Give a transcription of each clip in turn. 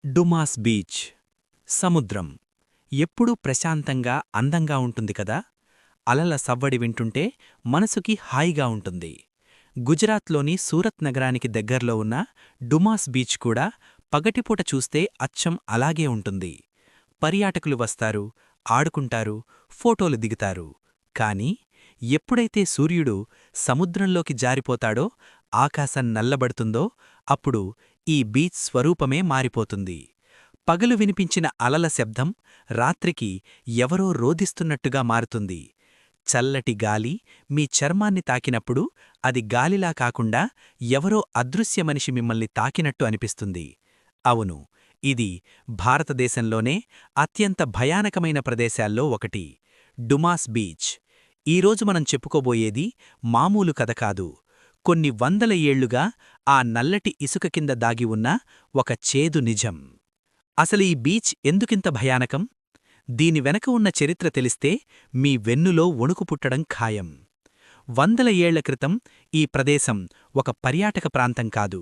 Dumas beach సముద్రం ఎప్పుడూ ప్రశాంతంగా అందంగా ఉంటుంది కదా. అలల సవ్వడి వింటుంటే మనసుకి హాయిగా ఉంటుంది. గుజరాత్లోని సూరత్ నగరానికి దగ్గర్లో ఉన్న డుమాస్ బీచ్ కూడా పగటిపూట చూస్తే అచ్చం అలాగే ఉంటుంది. పర్యాటకులు వస్తారు, ఆడుకుంటారు, ఫోటోలు దిగుతారు. కాని ఎప్పుడైతే సూర్యుడు సముద్రంలోకి జారిపోతాడో, ఆకాశం నల్లబడుతుందో అప్పుడు ఈ బీచ్ స్వరూపమే మారిపోతుంది. పగలు వినిపించిన అలల శబ్దం రాత్రికి ఎవరో రోదిస్తున్నట్టుగా మారుతుంది. చల్లటి గాలి మీ చర్మాన్ని తాకినప్పుడు అది గాలిలా కాకుండా ఎవరో అదృశ్య మనిషి మిమ్మల్ని తాకినట్టు అనిపిస్తుంది. అవును, ఇది భారతదేశంలోనే అత్యంత భయానకమైన ప్రదేశాల్లో ఒకటి, డుమాస్ బీచ్. ఈరోజు మనం చెప్పుకోబోయేది మామూలు కథ కాదు. కొన్ని వందల ఏళ్లుగా ఆ నల్లటి ఇసుక కింద దాగి ఉన్న ఒక చేదు నిజం. అసలు ఈ బీచ్ ఎందుకింత భయానకం? దీని వెనక ఉన్న చరిత్ర తెలిస్తే మీ వెన్నులో వణుకు పుట్టడం ఖాయం. వందల ఏళ్ల క్రితం ఈ ప్రదేశం ఒక పర్యాటక ప్రాంతం కాదు,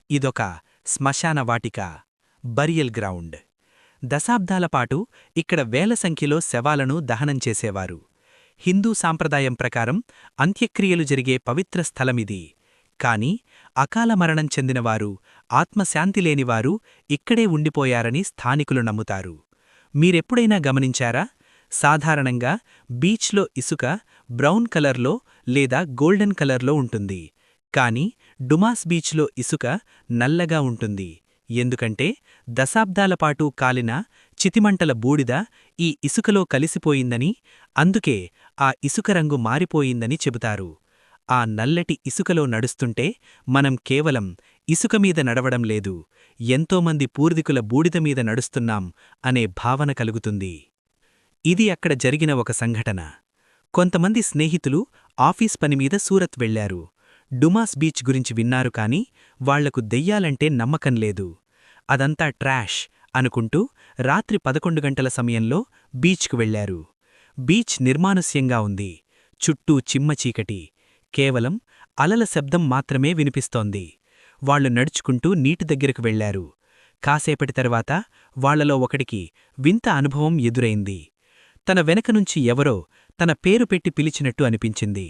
ఇదొక శ్మశాన వాటిక, బరియల్ గ్రౌండ్. దశాబ్దాలపాటు ఇక్కడ వేల సంఖ్యలో శవాలను దహనం చేసేవారు. హిందూ సాంప్రదాయం ప్రకారం అంత్యక్రియలు జరిగే పవిత్ర స్థలమిది. కాని అకాల మరణం చెందినవారు, ఆత్మశాంతి లేనివారు ఇక్కడే ఉండిపోయారని స్థానికులు నమ్ముతారు. మీరెప్పుడైనా గమనించారా? సాధారణంగా బీచ్లో ఇసుక బ్రౌన్ కలర్లో లేదా గోల్డెన్ కలర్లో ఉంటుంది. కాని డుమాస్ బీచ్లో ఇసుక నల్లగా ఉంటుంది. ఎందుకంటే దశాబ్దాలపాటు కాలిన చితిమంటల బూడిద ఈ ఇసుకలో కలిసిపోయిందని, అందుకే ఆ ఇసుక రంగు మారిపోయిందని చెబుతారు. ఆ నల్లటి ఇసుకలో నడుస్తుంటే మనం కేవలం ఇసుకమీద నడవడం లేదు, ఎంతోమంది పూర్వీకుల బూడిదమీద నడుస్తున్నాం అనే భావన కలుగుతుంది. ఇది అక్కడ జరిగిన ఒక సంఘటన. కొంతమంది స్నేహితులు ఆఫీస్ పనిమీద సూరత్ వెళ్లారు. డుమాస్ బీచ్ గురించి విన్నారు కాని వాళ్లకు దెయ్యాలంటే నమ్మకం లేదు. అదంతా ట్రాష్ అనుకుంటూ రాత్రి 11 గంటల సమయంలో బీచ్కు వెళ్లారు. బీచ్ నిర్మానుష్యంగా ఉంది. చుట్టూ చిమ్మచీకటి, కేవలం అలల శబ్దం మాత్రమే వినిపిస్తోంది. వాళ్లు నడుచుకుంటూ నీటి దగ్గరకు వెళ్లారు. కాసేపటి తరువాత వాళ్లలో ఒకడికి వింత అనుభవం ఎదురైంది. తన వెనకనుంచి ఎవరో తన పేరు పెట్టి పిలిచినట్టు అనిపించింది.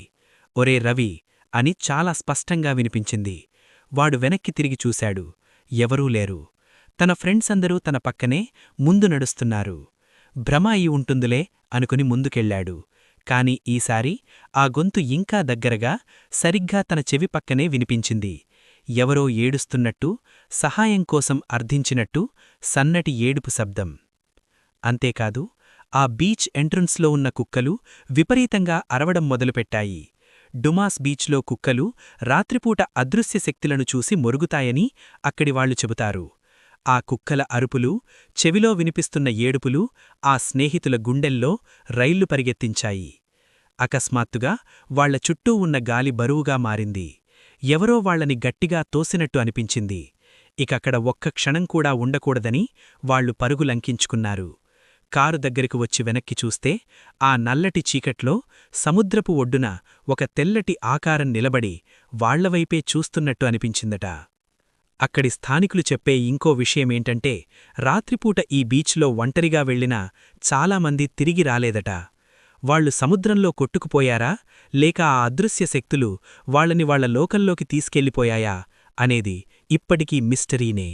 ఒరే రవి అని చాలా స్పష్టంగా వినిపించింది. వాడు వెనక్కి తిరిగి చూశాడు. ఎవరూ లేరు. తన ఫ్రెండ్స్ అందరూ తన పక్కనే ముందు నడుస్తున్నారు. భ్రమ అయి ఉంటుందిలే అనుకుని ముందుకెళ్లాడు. కాని ఈసారి ఆ గొంతు ఇంకా దగ్గరగా, సరిగ్గా తన చెవి పక్కనే వినిపించింది. ఎవరో ఏడుస్తున్నట్టు, సహాయం కోసం అర్థించినట్టు సన్నటి ఏడుపు శబ్దం. అంతేకాదు, ఆ బీచ్ ఎంట్రన్స్లో ఉన్న కుక్కలు విపరీతంగా అరవడం మొదలుపెట్టాయి. డుమాస్ బీచ్లో కుక్కలు రాత్రిపూట అదృశ్య శక్తులను చూసి మొరుగుతాయని అక్కడివాళ్లు చెబుతారు. ఆ కుక్కల అరుపులు, చెవిలో వినిపిస్తున్న ఏడుపులు ఆ స్నేహితుల గుండెల్లో రైళ్లు పరిగెత్తించాయి. అకస్మాత్తుగా వాళ్ల చుట్టూ ఉన్న గాలి బరువుగా మారింది. ఎవరో వాళ్లని గట్టిగా తోసినట్టు అనిపించింది. ఇకక్కడ ఒక్క క్షణం కూడా ఉండకూడదని వాళ్లు పరుగులంకించుకున్నారు. కారు దగ్గరకు వచ్చి వెనక్కి చూస్తే ఆ నల్లటి చీకట్లో సముద్రపు ఒడ్డున ఒక తెల్లటి ఆకారం నిలబడి వాళ్లవైపే చూస్తున్నట్టు అనిపించిందట. అక్కడి స్థానికులు చెప్పే ఇంకో విషయమేంటంటే, రాత్రిపూట ఈ బీచ్లో ఒంటరిగా వెళ్లినా చాలామంది తిరిగి రాలేదట. వాళ్లు సముద్రంలో కొట్టుకుపోయారా, లేక ఆ అదృశ్య శక్తులు వాళ్లని వాళ్ల లోకంలోకి తీసుకెళ్లిపోయాయా అనేది ఇప్పటికీ మిస్టరీనే.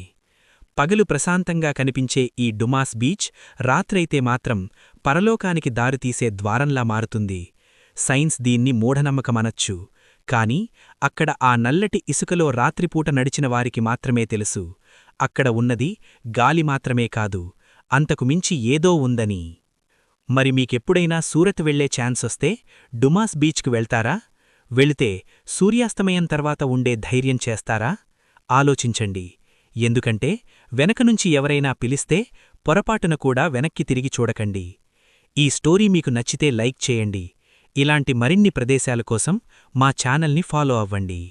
పగలు ప్రశాంతంగా కనిపించే ఈ డుమాస్ బీచ్ రాత్రైతే మాత్రం పరలోకానికి దారితీసే ద్వారంలా మారుతుంది. సైన్స్ దీన్ని మూఢనమ్మకమనొచ్చు. కాని అక్కడ ఆ నల్లటి ఇసుకలో రాత్రిపూట నడిచిన వారికి మాత్రమే తెలుసు, అక్కడ ఉన్నది గాలి మాత్రమే కాదు, అంతకుమించి ఏదో ఉందని. మరి మీకెప్పుడైనా సూరత్ వెళ్లే ఛాన్సొస్తే డుమాస్ బీచ్కు వెళ్తారా? వెళితే సూర్యాస్తమయం తర్వాత ఉండే ధైర్యం చేస్తారా? ఆలోచించండి. ఎందుకంటే వెనకనుంచి ఎవరైనా పిలిస్తే పొరపాటున కూడా వెనక్కి తిరిగి చూడకండి. ఈ స్టోరీ మీకు నచ్చితే లైక్ చేయండి. ఇలాంటి మరిన్ని ప్రదేశాల కోసం మా ఛానల్ని ఫాలో అవ్వండి.